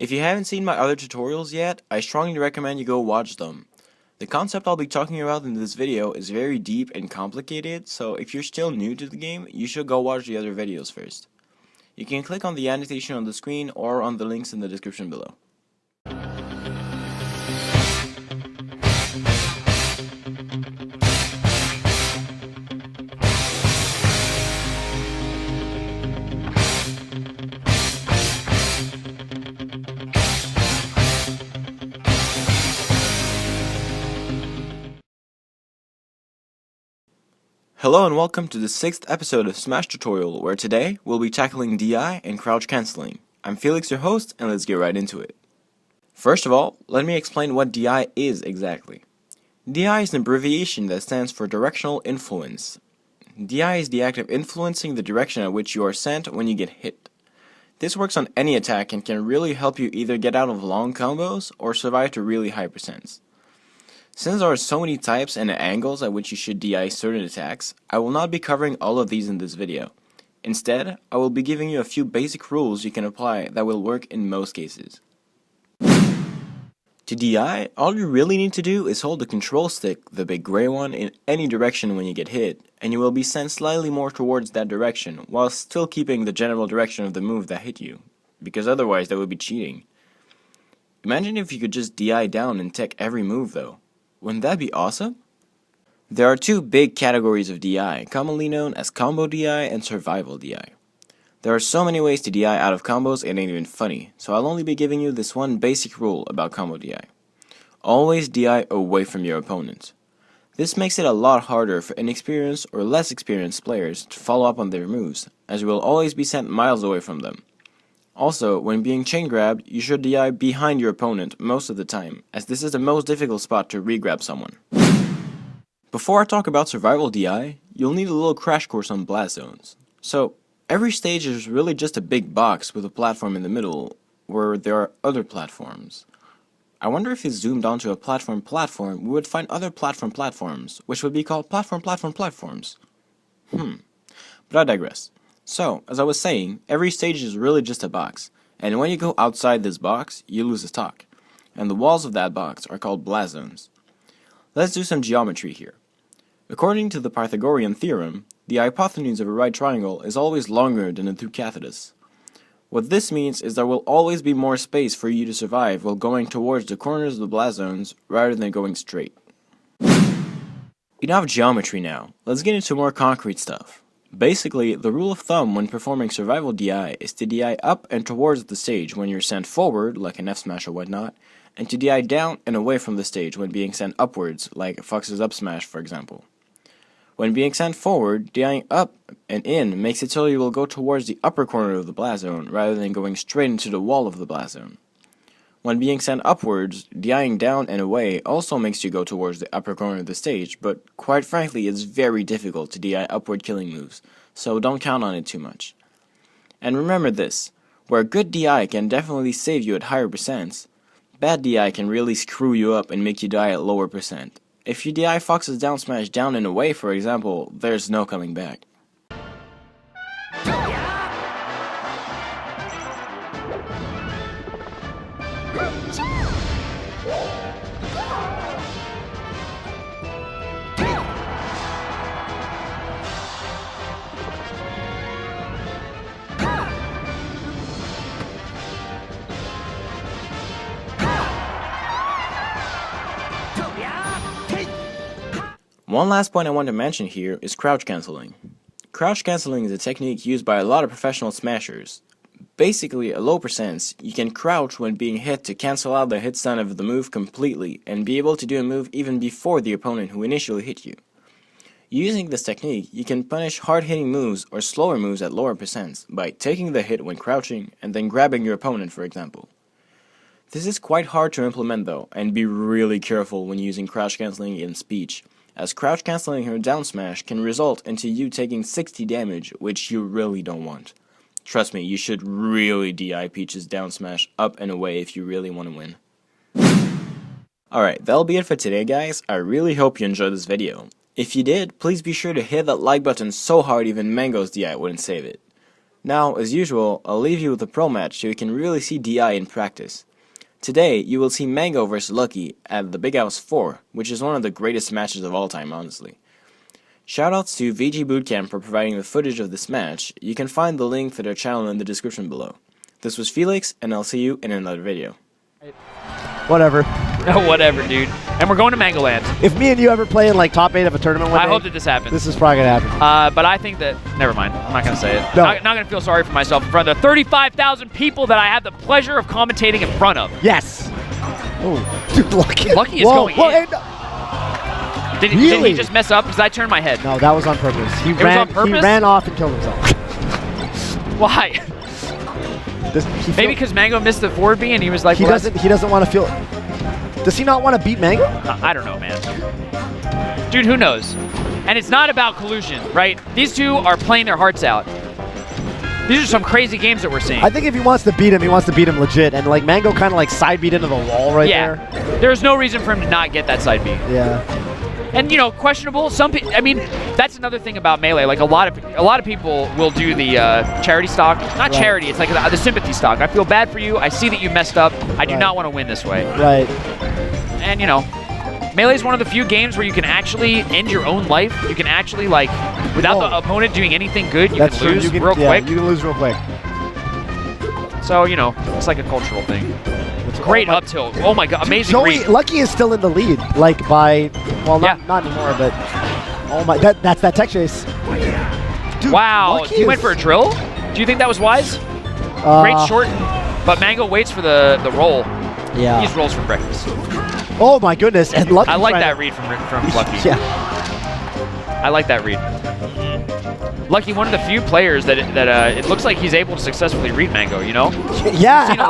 If you haven't seen my other tutorials yet, I strongly recommend you go watch them. The concept I'll be talking about in this video is very deep and complicated, so if you're still new to the game, you should go watch the other videos first. You can click on the annotation on the screen or on the links in the description below. Hello and welcome to the 6th episode of Smash Tutorial, where today we'll be tackling DI and crouch cancelling. I'm Felix, your host, and let's get right into it. First of all, let me explain what DI is exactly. DI is an abbreviation that stands for Directional Influence. DI is the act of influencing the direction at which you are sent when you get hit. This works on any attack and can really help you either get out of long combos or survive to really high percents. Since there are so many types and angles at which you should DI certain attacks, I will not be covering all of these in this video. Instead, I will be giving you a few basic rules you can apply that will work in most cases. To DI, all you really need to do is hold the control stick, the big gray one, in any direction when you get hit, and you will be sent slightly more towards that direction, while still keeping the general direction of the move that hit you, because otherwise that would be cheating. Imagine if you could just DI down and tech every move though. Wouldn't that be awesome? There are two big categories of DI, commonly known as combo DI and survival DI. There are so many ways to DI out of combos it ain't even funny, so I'll only be giving you this one basic rule about combo DI. Always DI away from your opponent. This makes it a lot harder for inexperienced or less experienced players to follow up on their moves, as you will always be sent miles away from them. Also, when being chain grabbed, you should DI behind your opponent most of the time, as this is the most difficult spot to re-grab someone. Before I talk about survival DI, you'll need a little crash course on blast zones. So, every stage is really just a big box with a platform in the middle, where there are other platforms. I wonder if you zoomed onto a platform, we would find other platforms, which would be called platforms. But I digress. So, as I was saying, every stage is really just a box, and when you go outside this box, you lose a stock, and the walls of that box are called blast zones. Let's do some geometry here. According to the Pythagorean theorem, the hypotenuse of a right triangle is always longer than the two cathetus. What this means is there will always be more space for you to survive while going towards the corners of the blast zones rather than going straight. Enough geometry now, let's get into more concrete stuff. Basically, the rule of thumb when performing survival DI is to DI up and towards the stage when you're sent forward, like an F smash or whatnot, and to DI down and away from the stage when being sent upwards, like Fox's up smash for example. When being sent forward, DIing up and in makes it so you will go towards the upper corner of the blast zone rather than going straight into the wall of the blast zone. When being sent upwards, DIing down and away also makes you go towards the upper corner of the stage, but quite frankly it's very difficult to DI upward killing moves, so don't count on it too much. And remember this, where good DI can definitely save you at higher percents, bad DI can really screw you up and make you die at lower percent. If you DI Fox's down smash down and away for example, there's no coming back. One last point I want to mention here is crouch cancelling. Crouch cancelling is a technique used by a lot of professional smashers. Basically, at low percents, you can crouch when being hit to cancel out the hit stun of the move completely and be able to do a move even before the opponent who initially hit you. Using this technique, you can punish hard-hitting moves or slower moves at lower percents by taking the hit when crouching and then grabbing your opponent for example. This is quite hard to implement though, and be really careful when using crouch cancelling in speech, as crouch cancelling her down smash can result into you taking 60 damage, which you really don't want. Trust me, you should really DI Peach's down smash up and away if you really want to win. Alright, that'll be it for today guys. I really hope you enjoyed this video. If you did, please be sure to hit that like button so hard even Mango's DI wouldn't save it. Now, as usual, I'll leave you with a pro match so you can really see DI in practice. Today, you will see Mango vs Lucky at the Big House 4, which is one of the greatest matches of all time, honestly. Shoutouts to VG Bootcamp for providing the footage of this match. You can find the link to their channel in the description below. This was Felix, and I'll see you in another video. Whatever. Whatever, dude. And we're going to Mangoland. If me and you ever play in like top 8 of a tournament one day, I hope that this happens. This is probably going to happen. But I think that, never mind. I'm not going to say it. No. I'm not going to feel sorry for myself in front of the 35,000 people that I have the pleasure of commentating in front of. Yes. Oh, dude, Lucky. Lucky is going in. Did he just mess up because I turned my head? No, that was on purpose. He was on purpose? He ran off and killed himself. Why? Maybe because Mango missed the forward B and he was like, he doesn't want to feel. Does he not want to beat Mango? I don't know, man. Dude, who knows? And it's not about collusion, right? These two are playing their hearts out. These are some crazy games that we're seeing. I think if he wants to beat him, legit. And like Mango kind of like side beat into the wall right there. Yeah. There's no reason for him to not get that side beat. Yeah. And you know, questionable. I mean, that's another thing about Melee. Like a lot of people will do the charity stock. Not charity. It's like the sympathy stock. I feel bad for you. I see that you messed up. I do not want to win this way. Right. And you know, Melee is one of the few games where you can actually end your own life. You can actually like, without the opponent doing anything good, you can lose real quick. You can lose real quick. So you know, it's like a cultural thing. Great up tilt. Oh my god, amazing read. Lucky is still in the lead, like by, well, not anymore, but oh my, that's that tech chase. Dude, wow, he went for a drill? Do you think that was wise? Great short, but Mango waits for the roll. Yeah. He rolls for breakfast. Oh my goodness, and Lucky. I like that read from Lucky. Yeah. I like that read. Lucky, one of the few players that it looks like he's able to successfully read Mango, you know? Yeah, I've seen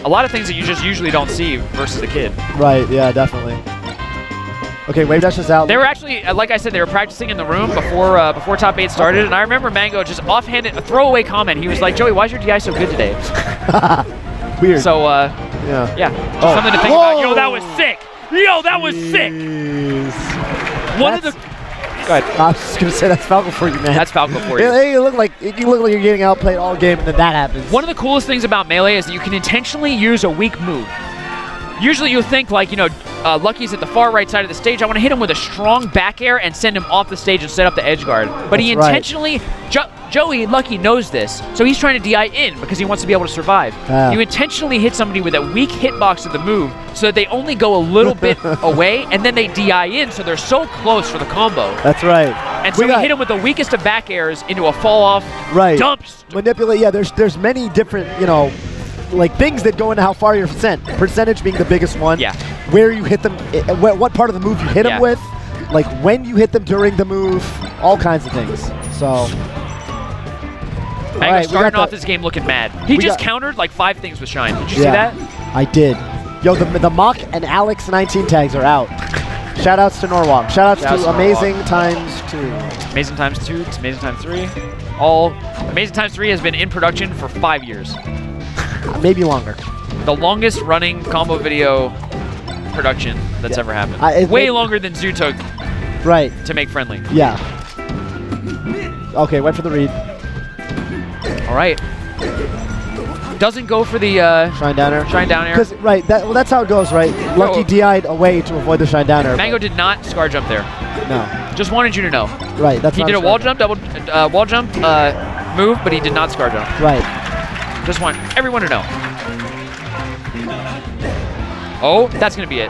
a lot of things that you just usually don't see versus the kid. Right, yeah, definitely. Okay, wave dash is out. They were actually, like I said, they were practicing in the room before top 8 started, and I remember Mango just offhanded, a throwaway comment. He was like, Joey, why is your DI so good today? Weird. So, yeah. Just something to think about. Yo, that was sick. Yo, that was sick. One of the... Go ahead. I was just gonna say that's Falco for you, man. That's Falco for you. You look like you're getting outplayed all game, and then that happens. One of the coolest things about Melee is that you can intentionally use a weak move. Usually you'll think like, you know, Lucky's at the far right side of the stage. I want to hit him with a strong back air and send him off the stage and set up the edge guard. But he intentionally, Joey Lucky knows this, so he's trying to DI in because he wants to be able to survive. You intentionally hit somebody with a weak hitbox of the move so that they only go a little bit away, and then they DI in, so they're so close for the combo. That's right. And so we hit him with the weakest of back airs into a fall off dumps. Manipulate, yeah, there's many different, you know, like things that go into how far you're sent. Percentage being the biggest one. Yeah. Where you hit them, what part of the move you hit them with, like when you hit them during the move, all kinds of things. So. Mango starting off this game looking mad. He just countered like 5 things with Shine. Did you see that? I did. Yo, the Mock and Alex 19 tags are out. Shoutouts to Norwalk. Shoutouts to Amazing Times 2. Amazing Times 2, it's Amazing Times 3. Amazing Times 3 has been in production for 5 years. Maybe longer. The longest running combo video production that's ever happened. Way longer than Zoo took to make Friendly. Yeah. Okay, went for the read. All right. Doesn't go for the Shine down air. Shine down air. That's how it goes, right? Lucky DI'd away to avoid the shine down air. Mango did not scar jump there. No. Just wanted you to know. Right. That's he did a wall jump, wall jump move, but he did not scar jump. Right. Just want everyone to know. Oh, that's gonna be it.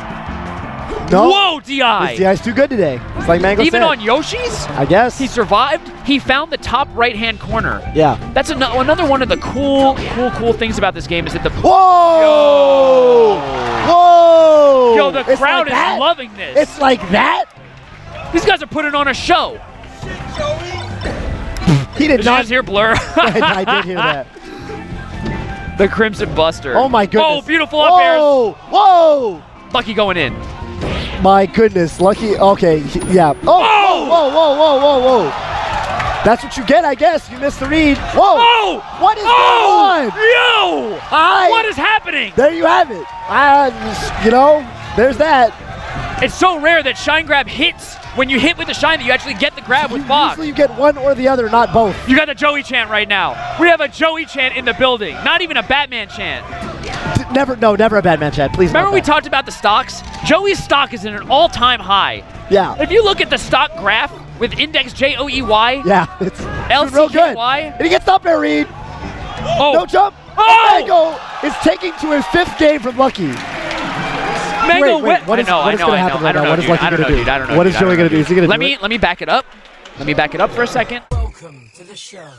No. Whoa, DI! His DI's too good today. It's like Mango Even said. on Yoshi's? I guess. He survived. He found the top right-hand corner. Yeah. That's another one of the cool things about this game is that the... Whoa! Whoa! Yo, the crowd is loving this. It's like that? These guys are putting on a show. He did not... Did you just hear Blur? I did hear that. The Crimson Buster. Oh my goodness. Oh, beautiful up airs. Whoa! Lucky going in. My goodness, Lucky. Okay, yeah. Whoa! That's what you get, I guess. You missed the read. Whoa! Oh! What is going on? Yo! What is happening? There you have it. You know, there's that. It's so rare that Shine Grab hits when you hit with the shine that you actually get the grab with Fox. Usually you get one or the other, not both. You got the Joey chant right now. We have a Joey chant in the building. Not even a Batman chant. Never a Batman chant, please. Remember we talked about the stocks? Joey's stock is at an all-time high. Yeah. If you look at the stock graph with index JOEY, yeah, it's real good. LCKY. And he gets up there, Reed. Oh. No jump. Oh! Mango is taking to his 5th game from Lucky. Mango Wait, what is going to happen right now? What is Lucky going to do? Dude, I don't know. What is Joey going to do? Is he going to do it? Let me back it up. Let me back it up for a second. Welcome to the show.